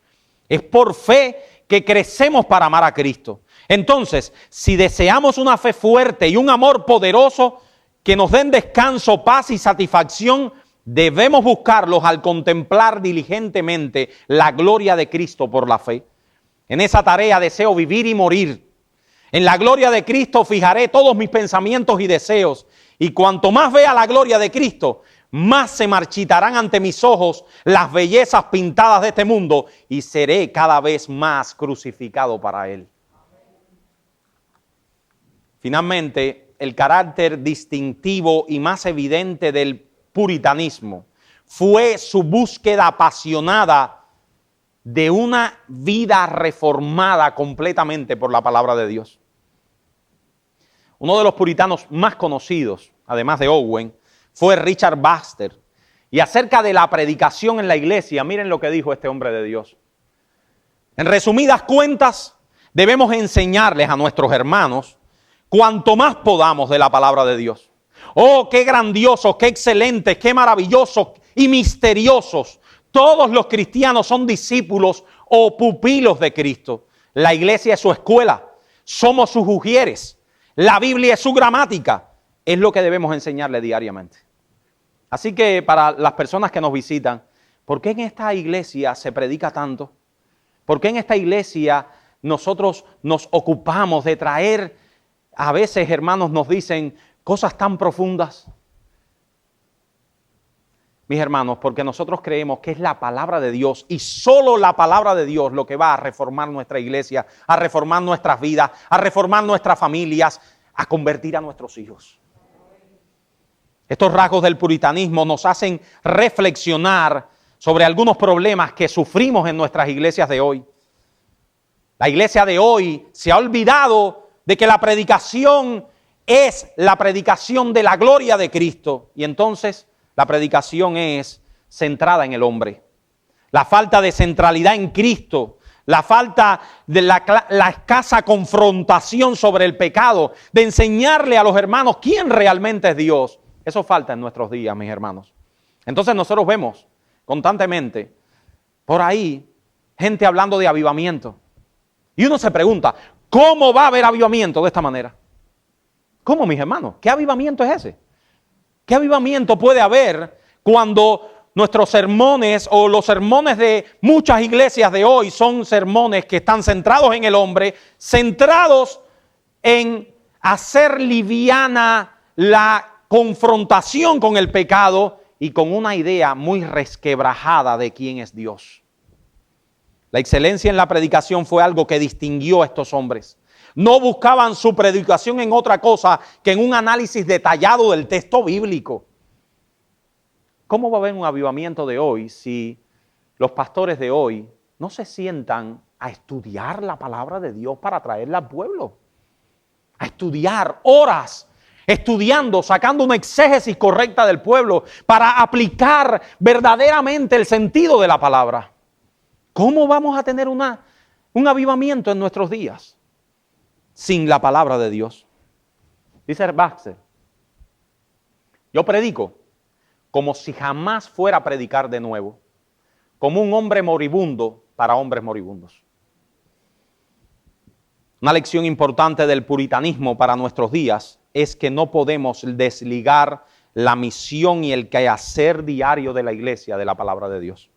Es por fe que crecemos para amar a Cristo. Entonces, si deseamos una fe fuerte y un amor poderoso que nos den descanso, paz y satisfacción, debemos buscarlos al contemplar diligentemente la gloria de Cristo por la fe. En esa tarea deseo vivir y morir. En la gloria de Cristo fijaré todos mis pensamientos y deseos. Y cuanto más vea la gloria de Cristo, más se marchitarán ante mis ojos las bellezas pintadas de este mundo y seré cada vez más crucificado para Él. Finalmente, el carácter distintivo y más evidente del puritanismo fue su búsqueda apasionada de una vida reformada completamente por la palabra de Dios. Uno de los puritanos más conocidos, además de Owen, fue Richard Baxter. Y acerca de la predicación en la iglesia, miren lo que dijo este hombre de Dios. En resumidas cuentas, debemos enseñarles a nuestros hermanos cuanto más podamos de la palabra de Dios. Oh, qué grandiosos, qué excelentes, qué maravillosos y misteriosos. Todos los cristianos son discípulos o pupilos de Cristo. La iglesia es su escuela, somos sus ujieres. La Biblia es su gramática. Es lo que debemos enseñarle diariamente. Así que para las personas que nos visitan, ¿por qué en esta iglesia se predica tanto? ¿Por qué en esta iglesia nosotros nos ocupamos de traer, a veces hermanos nos dicen, cosas tan profundas? Mis hermanos, porque nosotros creemos que es la palabra de Dios y solo la palabra de Dios lo que va a reformar nuestra iglesia, a reformar nuestras vidas, a reformar nuestras familias, a convertir a nuestros hijos. Estos rasgos del puritanismo nos hacen reflexionar sobre algunos problemas que sufrimos en nuestras iglesias de hoy. La iglesia de hoy se ha olvidado de que la predicación es la predicación de la gloria de Cristo. Y entonces la predicación es centrada en el hombre. La falta de centralidad en Cristo, la falta de la escasa confrontación sobre el pecado, de enseñarle a los hermanos quién realmente es Dios. Eso falta en nuestros días, mis hermanos. Entonces nosotros vemos constantemente por ahí gente hablando de avivamiento. Y uno se pregunta, ¿cómo va a haber avivamiento de esta manera? ¿Cómo, mis hermanos? ¿Qué avivamiento es ese? ¿Qué avivamiento puede haber cuando nuestros sermones o los sermones de muchas iglesias de hoy son sermones que están centrados en el hombre, centrados en hacer liviana la confrontación con el pecado y con una idea muy resquebrajada de quién es Dios? La excelencia en la predicación fue algo que distinguió a estos hombres. No buscaban su predicación en otra cosa que en un análisis detallado del texto bíblico. ¿Cómo va a haber un avivamiento de hoy si los pastores de hoy no se sientan a estudiar la palabra de Dios para traerla al pueblo? A estudiar horas, estudiando, sacando una exégesis correcta del pueblo para aplicar verdaderamente el sentido de la palabra. ¿Cómo vamos a tener un avivamiento en nuestros días sin la palabra de Dios? Dice Baxter, Yo predico como si jamás fuera a predicar de nuevo, como un hombre moribundo para hombres moribundos. Una lección importante del puritanismo para nuestros días es que no podemos desligar la misión y el quehacer diario de la iglesia de la palabra de Dios.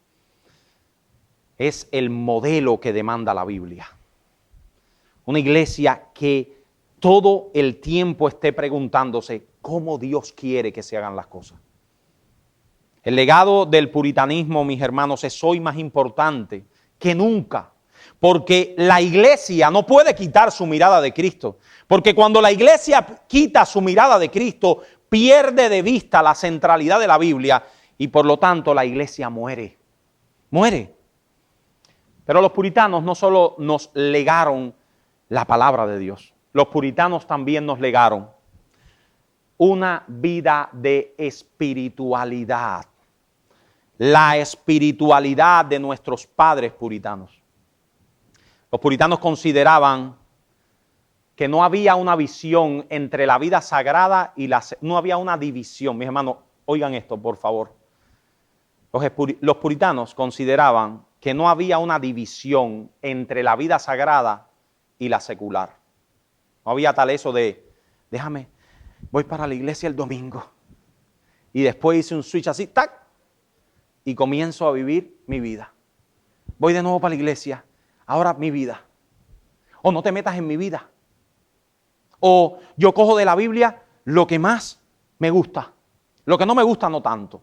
Es el modelo que demanda la Biblia. Una iglesia que todo el tiempo esté preguntándose cómo Dios quiere que se hagan las cosas. El legado del puritanismo, mis hermanos, es hoy más importante que nunca. Porque la iglesia no puede quitar su mirada de Cristo. Porque cuando la iglesia quita su mirada de Cristo, pierde de vista la centralidad de la Biblia y por lo tanto la iglesia muere. Muere. Pero los puritanos no solo nos legaron la palabra de Dios. Los puritanos también nos legaron una vida de espiritualidad. La espiritualidad de nuestros padres puritanos. Los puritanos consideraban que no había una visión entre la vida sagrada y no había una división. Mis hermanos, oigan esto, por favor. Los puritanos consideraban que no había una división entre la vida sagrada y la secular. No había tal eso de, voy para la iglesia el domingo y después hice un switch así, ¡tac! Y comienzo a vivir mi vida. Voy de nuevo para la iglesia. Ahora mi vida. O no te metas en mi vida. O yo cojo de la Biblia lo que más me gusta. Lo que no me gusta no tanto.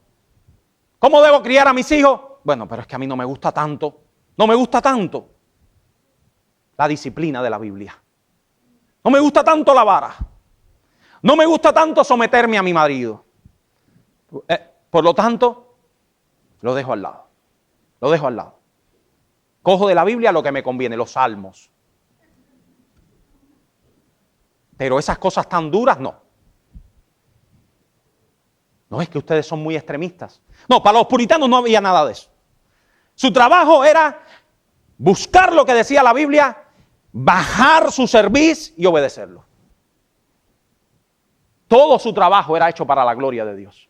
¿Cómo debo criar a mis hijos? Bueno, pero es que a mí no me gusta tanto. No me gusta tanto la disciplina de la Biblia. No me gusta tanto la vara. No me gusta tanto someterme a mi marido. Por lo tanto, lo dejo al lado. Lo dejo al lado. Cojo de la Biblia lo que me conviene, los salmos. Pero esas cosas tan duras, no. No es que ustedes son muy extremistas. No, para los puritanos no había nada de eso. Su trabajo era buscar lo que decía la Biblia, bajar su cerviz y obedecerlo. Todo su trabajo era hecho para la gloria de Dios.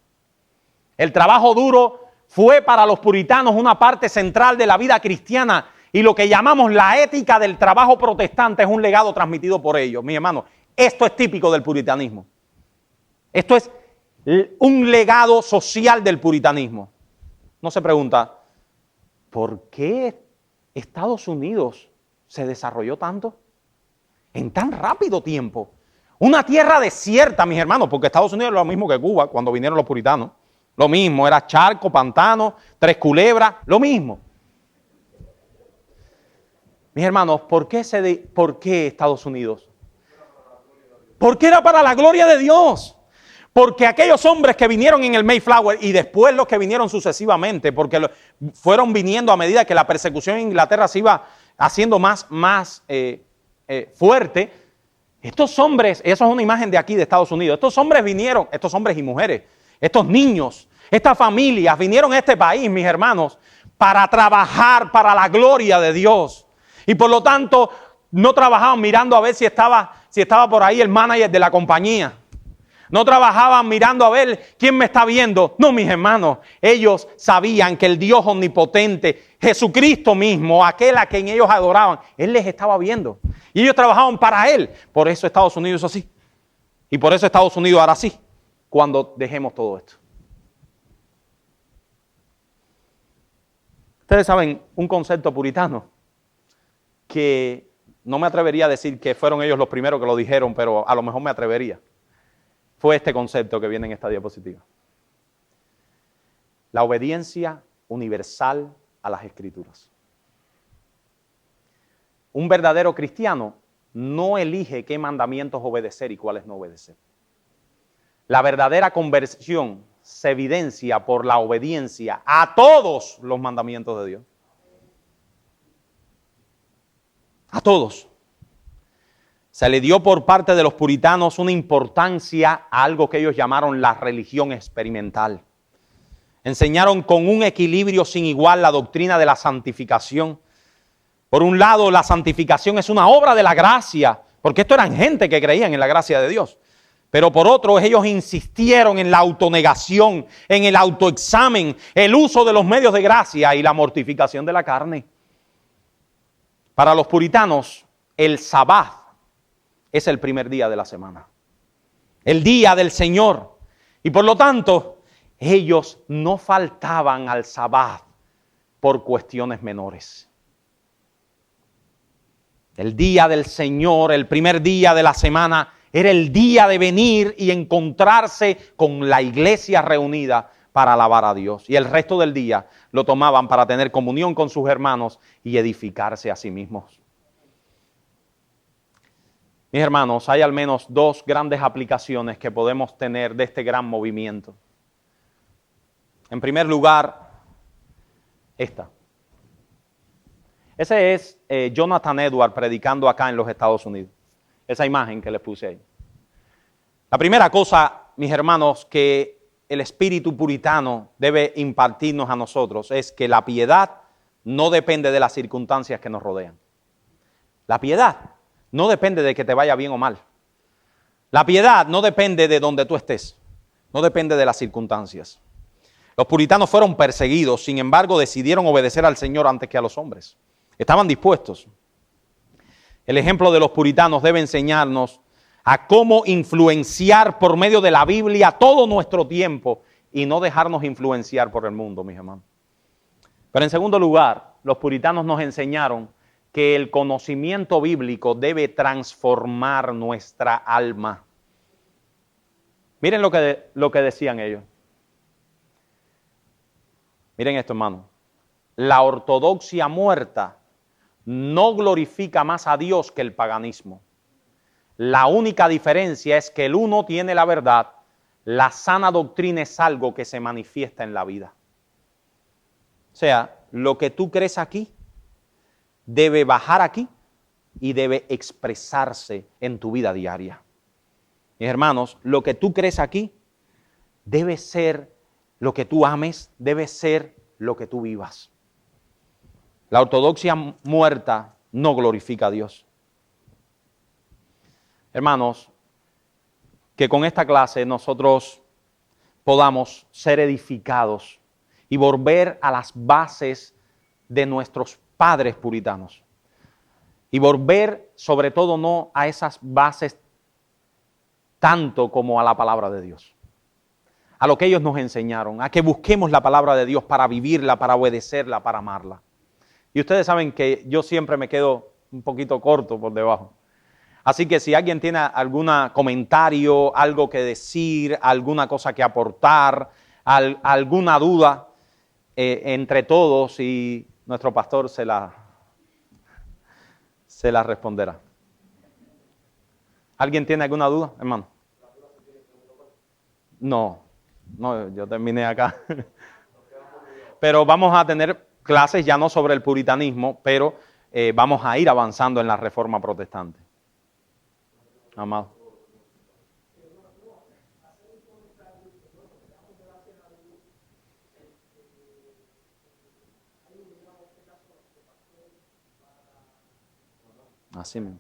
El trabajo duro fue para los puritanos una parte central de la vida cristiana y lo que llamamos la ética del trabajo protestante es un legado transmitido por ellos. Mi hermano, esto es típico del puritanismo. Esto es un legado social del puritanismo. No se pregunta, ¿por qué Estados Unidos se desarrolló tanto? En tan rápido tiempo. Una tierra desierta, mis hermanos, porque Estados Unidos es lo mismo que Cuba cuando vinieron los puritanos. Lo mismo, era charco, pantano, tres culebras, lo mismo. Mis hermanos, ¿por qué Estados Unidos? Porque era para la gloria de Dios. Porque aquellos hombres que vinieron en el Mayflower y después los que vinieron sucesivamente, porque fueron viniendo a medida que la persecución en Inglaterra se iba haciendo más fuerte, estos hombres, eso es una imagen de aquí de Estados Unidos, estos hombres vinieron, estos hombres y mujeres, estos niños, estas familias vinieron a este país, mis hermanos, para trabajar para la gloria de Dios. Y por lo tanto, no trabajaban mirando a ver si estaba por ahí el manager de la compañía. No trabajaban mirando a ver quién me está viendo. No, mis hermanos, ellos sabían que el Dios omnipotente, Jesucristo mismo, aquel a quien ellos adoraban, Él les estaba viendo. Y ellos trabajaban para Él. Por eso Estados Unidos es así. Y por eso Estados Unidos hará así cuando dejemos todo esto. Ustedes saben un concepto puritano que no me atrevería a decir que fueron ellos los primeros que lo dijeron, pero a lo mejor me atrevería. Fue este concepto que viene en esta diapositiva. La obediencia universal a las Escrituras. Un verdadero cristiano no elige qué mandamientos obedecer y cuáles no obedecer. La verdadera conversión se evidencia por la obediencia a todos los mandamientos de Dios. A todos. Se le dio por parte de los puritanos una importancia a algo que ellos llamaron la religión experimental. Enseñaron con un equilibrio sin igual la doctrina de la santificación. Por un lado, la santificación es una obra de la gracia, porque esto eran gente que creían en la gracia de Dios. Pero por otro, ellos insistieron en la autonegación, en el autoexamen, el uso de los medios de gracia y la mortificación de la carne. Para los puritanos, el sabbat es el primer día de la semana, el día del Señor. Y por lo tanto, ellos no faltaban al sabbat por cuestiones menores. El día del Señor, el primer día de la semana, era el día de venir y encontrarse con la iglesia reunida para alabar a Dios. Y el resto del día lo tomaban para tener comunión con sus hermanos y edificarse a sí mismos. Mis hermanos, hay al menos dos grandes aplicaciones que podemos tener de este gran movimiento. En primer lugar, esta. Ese es Jonathan Edwards predicando acá en los Estados Unidos. Esa imagen que les puse ahí. La primera cosa, mis hermanos, que el espíritu puritano debe impartirnos a nosotros es que la piedad no depende de las circunstancias que nos rodean. La piedad no depende de que te vaya bien o mal. La piedad no depende de donde tú estés. No depende de las circunstancias. Los puritanos fueron perseguidos, sin embargo decidieron obedecer al Señor antes que a los hombres. Estaban dispuestos. El ejemplo de los puritanos debe enseñarnos a cómo influenciar por medio de la Biblia todo nuestro tiempo y no dejarnos influenciar por el mundo, mis hermanos. Pero en segundo lugar, los puritanos nos enseñaron que el conocimiento bíblico debe transformar nuestra alma. Miren lo que decían ellos. Miren esto, hermano. La ortodoxia muerta no glorifica más a Dios que el paganismo. La única diferencia es que el uno tiene la verdad, la sana doctrina es algo que se manifiesta en la vida. O sea, lo que tú crees aquí debe bajar aquí y debe expresarse en tu vida diaria. Mis hermanos, lo que tú crees aquí debe ser lo que tú ames, debe ser lo que tú vivas. La ortodoxia muerta no glorifica a Dios. Hermanos, que con esta clase nosotros podamos ser edificados y volver a las bases de nuestros padres puritanos. Y volver sobre todo no a esas bases tanto como a la palabra de Dios. A lo que ellos nos enseñaron, a que busquemos la palabra de Dios para vivirla, para obedecerla, para amarla. Y ustedes saben que yo siempre me quedo un poquito corto por debajo. Así que si alguien tiene algún comentario, algo que decir, alguna cosa que aportar, alguna duda, entre todos y nuestro pastor se la responderá. ¿Alguien tiene alguna duda, hermano? No, yo terminé acá. Pero vamos a tener clases ya no sobre el puritanismo, pero vamos a ir avanzando en la reforma protestante. Amado. Así mismo.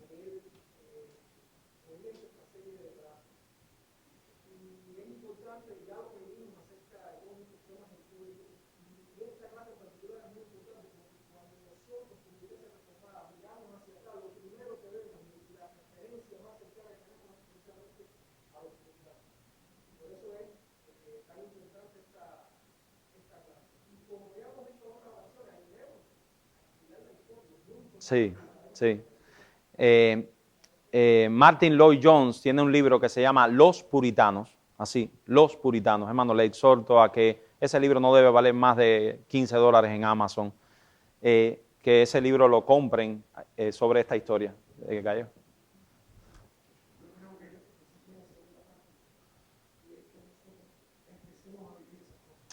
Sí, sí. Martin Lloyd-Jones tiene un libro que se llama Los Puritanos, así, Los Puritanos. Hermano, le exhorto a que ese libro no debe valer más de $15 en Amazon, que ese libro lo compren sobre esta historia. ¿Gallo?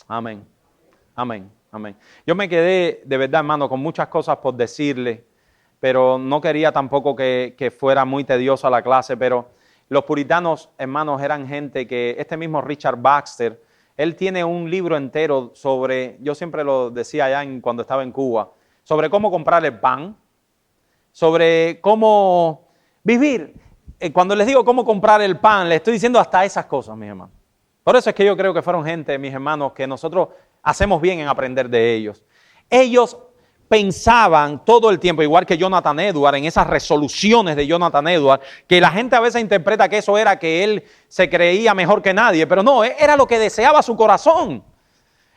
Amén, amén, amén. Yo me quedé, de verdad, hermano, con muchas cosas por decirle, pero no quería tampoco que fuera muy tediosa la clase, pero los puritanos, hermanos, eran gente que, este mismo Richard Baxter, él tiene un libro entero sobre, yo siempre lo decía allá cuando estaba en Cuba, sobre cómo comprar el pan, sobre cómo vivir. cuando les digo cómo comprar el pan, les estoy diciendo hasta esas cosas, mis hermanos. Por eso es que yo creo que fueron gente, mis hermanos, que nosotros hacemos bien en aprender de ellos. Ellos pensaban todo el tiempo, igual que Jonathan Edwards, en esas resoluciones de Jonathan Edwards, que la gente a veces interpreta que eso era que él se creía mejor que nadie, pero no, era lo que deseaba su corazón.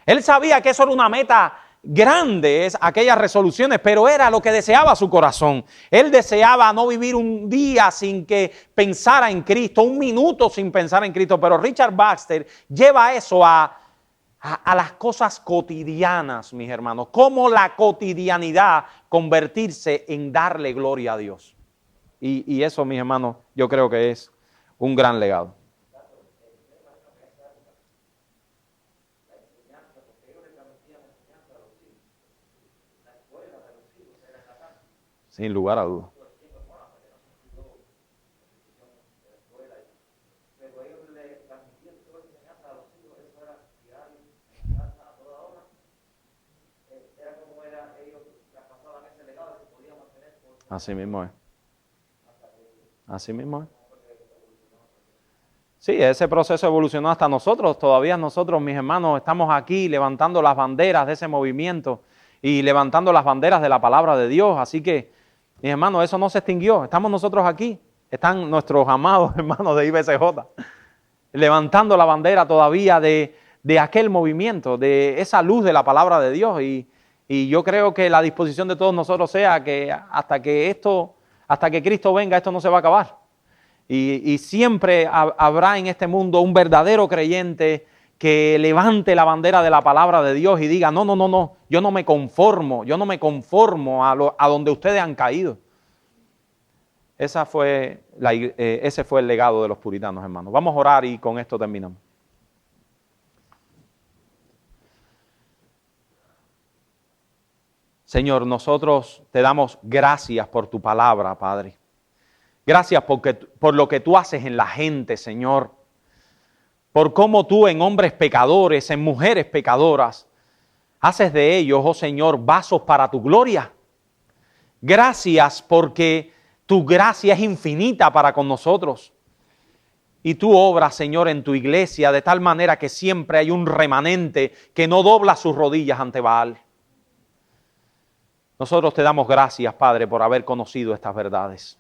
Él sabía que eso era una meta grande, aquellas resoluciones, pero era lo que deseaba su corazón. Él deseaba no vivir un día sin que pensara en Cristo, un minuto sin pensar en Cristo, pero Richard Baxter lleva eso a las cosas cotidianas, mis hermanos. Cómo la cotidianidad convertirse en darle gloria a Dios. Y eso, mis hermanos, yo creo que es un gran legado. Sin lugar a dudas. Así mismo es. Así mismo es. Sí, ese proceso evolucionó hasta nosotros. Todavía nosotros, mis hermanos, estamos aquí levantando las banderas de ese movimiento y levantando las banderas de la palabra de Dios. Así que, mis hermanos, eso no se extinguió. Estamos nosotros aquí. Están nuestros amados hermanos de IBCJ levantando la bandera todavía de aquel movimiento, de esa luz de la palabra de Dios. Y yo creo que la disposición de todos nosotros sea que hasta que Cristo venga, esto no se va a acabar. Y siempre habrá en este mundo un verdadero creyente que levante la bandera de la palabra de Dios y diga, no, yo no me conformo a donde ustedes han caído. Ese fue el legado de los puritanos, hermanos. Vamos a orar y con esto terminamos. Señor, nosotros te damos gracias por tu palabra, Padre. Gracias por lo que tú haces en la gente, Señor. Por cómo tú en hombres pecadores, en mujeres pecadoras, haces de ellos, oh Señor, vasos para tu gloria. Gracias porque tu gracia es infinita para con nosotros. Y tú obras, Señor, en tu iglesia de tal manera que siempre hay un remanente que no dobla sus rodillas ante Baal. Nosotros te damos gracias, Padre, por haber conocido estas verdades.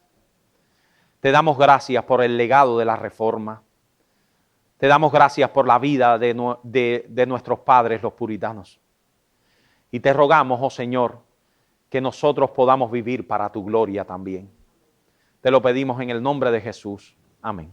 Te damos gracias por el legado de la Reforma. Te damos gracias por la vida de nuestros padres, los puritanos. Y te rogamos, oh Señor, que nosotros podamos vivir para tu gloria también. Te lo pedimos en el nombre de Jesús. Amén.